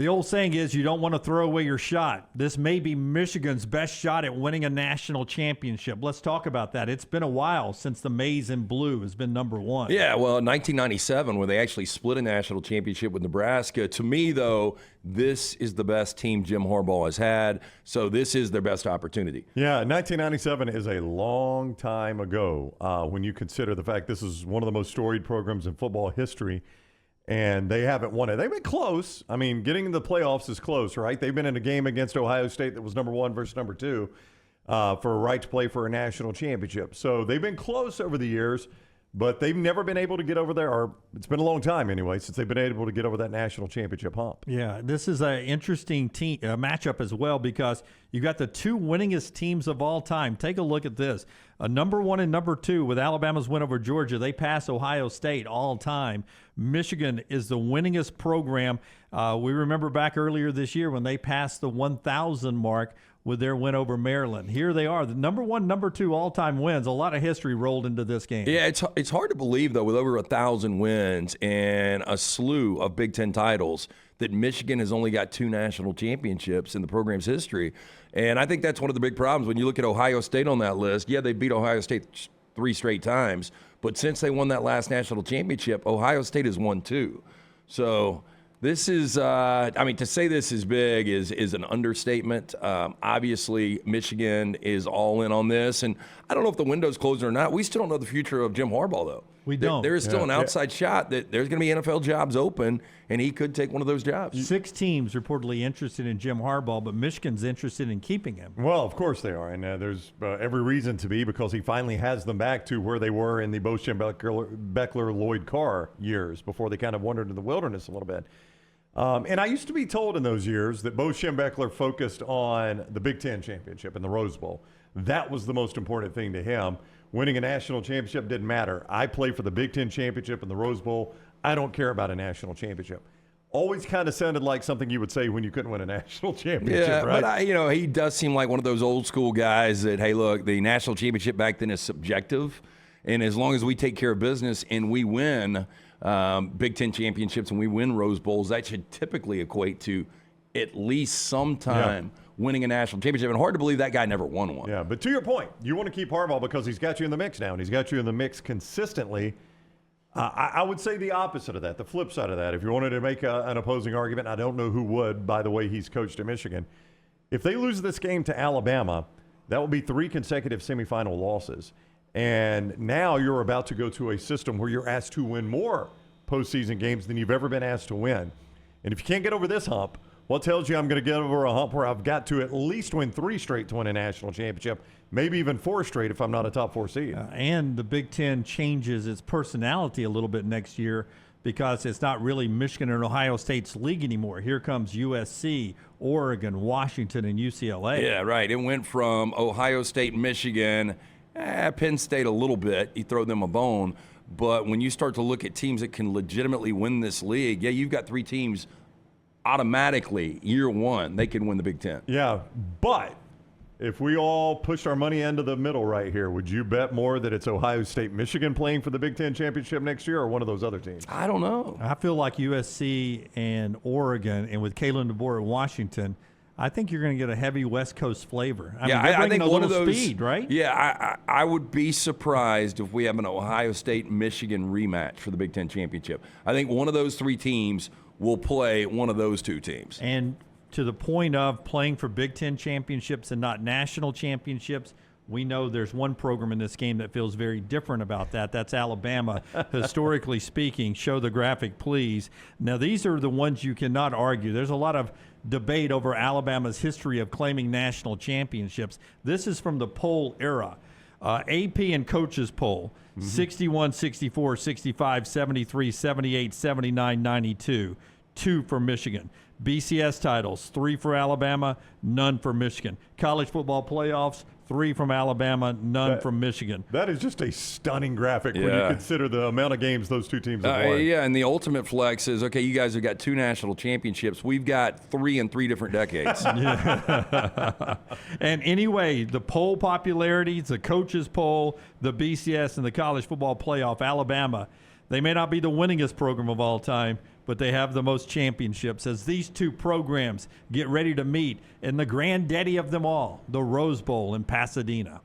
The old saying is you don't want to throw away your shot. This may be Michigan's best shot at winning a national championship. Let's talk about that. It's been a while since the maize and blue has been number one. Yeah, well, in 1997, when they actually split a national championship with Nebraska, to me, though, this is the best team Jim Harbaugh has had, so this is their best opportunity. Yeah, 1997 is a long time ago when you consider the fact this is one of the most storied programs in football history. And they haven't won it. They've been close. I mean, getting in the playoffs is close, right? They've been in a game against Ohio State that was number 1 versus number 2 for a right to play for a national championship. So they've been close over the years, but they've never been able to get over there, or it's been a long time anyway, since they've been able to get over that national championship hump. Yeah, this is an interesting matchup as well because you got the two winningest teams of all time. Take a look at this. Number 1 and number 2 with Alabama's win over Georgia. They pass Ohio State all time. Michigan is the winningest program. We remember back earlier this year when they passed the 1,000 mark with their win over Maryland. Here they are, the number 1, number 2 all-time wins. A lot of history rolled into this game. Yeah, it's hard to believe, though, with over 1,000 wins and a slew of Big Ten titles, that Michigan has only got 2 national championships in the program's history. And I think that's one of the big problems when you look at Ohio State on that list. Yeah, they beat Ohio State 3 straight times, but since they won that last national championship, Ohio State has won 2. So this is, to say this is big is an understatement. Obviously, Michigan is all in on this, and I don't know if the window's closed or not. We still don't know the future of Jim Harbaugh, though. We don't. There is still an outside shot that there's going to be NFL jobs open, and he could take one of those jobs. 6 teams reportedly interested in Jim Harbaugh, but Michigan's interested in keeping him. Well, of course they are, and there's every reason to be because he finally has them back to where they were in the Bo Schembechler, Lloyd Carr years before they kind of wandered into the wilderness a little bit. And I used to be told in those years that Bo Schembechler focused on the Big Ten championship and the Rose Bowl. That was the most important thing to him. Winning a national championship didn't matter. I play for the Big Ten championship and the Rose Bowl. I don't care about a national championship. Always kind of sounded like something you would say when you couldn't win a national championship, right? But he does seem like one of those old school guys that, hey, look, the national championship back then is subjective, and as long as we take care of business and we win Big Ten championships and we win Rose Bowls, that should typically equate to at least sometime winning a national championship. And hard to believe that guy never won one. Yeah, but to your point, you want to keep Harbaugh because he's got you in the mix now, and he's got you in the mix consistently. I would say the opposite of that, the flip side of that. If you wanted to make an opposing argument, I don't know who would, by the way he's coached at Michigan. If they lose this game to Alabama, that will be 3 consecutive semifinal losses. And now you're about to go to a system where you're asked to win more postseason games than you've ever been asked to win. And if you can't get over this hump, what tells you I'm going to get over a hump where I've got to at least win 3 straight to win a national championship, maybe even 4 straight if I'm not a top 4 seed. And the Big Ten changes its personality a little bit next year because it's not really Michigan and Ohio State's league anymore. Here comes USC, Oregon, Washington, and UCLA. Yeah, right. It went from Ohio State, Michigan, Penn State a little bit. You throw them a bone. But when you start to look at teams that can legitimately win this league, you've got 3 teams automatically, year one, they can win the Big Ten. Yeah, but if we all pushed our money into the middle right here, would you bet more that it's Ohio State, Michigan playing for the Big Ten championship next year or one of those other teams? I don't know. I feel like USC and Oregon, and with Kalen DeBoer at Washington, I think you're going to get a heavy West Coast flavor. I think one of those speed, right? Yeah, I would be surprised if we have an Ohio State-Michigan rematch for the Big Ten championship. I think one of those 3 teams will play one of those 2 teams. And to the point of playing for Big Ten championships and not national championships, we know there's one program in this game that feels very different about that. That's Alabama, historically speaking. Show the graphic, please. Now, these are the ones you cannot argue. There's a lot of debate over Alabama's history of claiming national championships. This is from the poll era. AP and coaches poll, 61, 64, 65, 73, 78, 79, 92. 2 for Michigan. BCS titles, 3 for Alabama, none for Michigan. College football playoffs, 3 from Alabama, none from Michigan. That is just a stunning graphic when you consider the amount of games those 2 teams have won. Yeah, and the ultimate flex is, okay, you guys have got 2 national championships. We've got 3 in 3 different decades. And anyway, the poll popularities, the coaches poll, the BCS, and the college football playoff, Alabama, they may not be the winningest program of all time, but they have the most championships as these two programs get ready to meet in the granddaddy of them all, the Rose Bowl in Pasadena.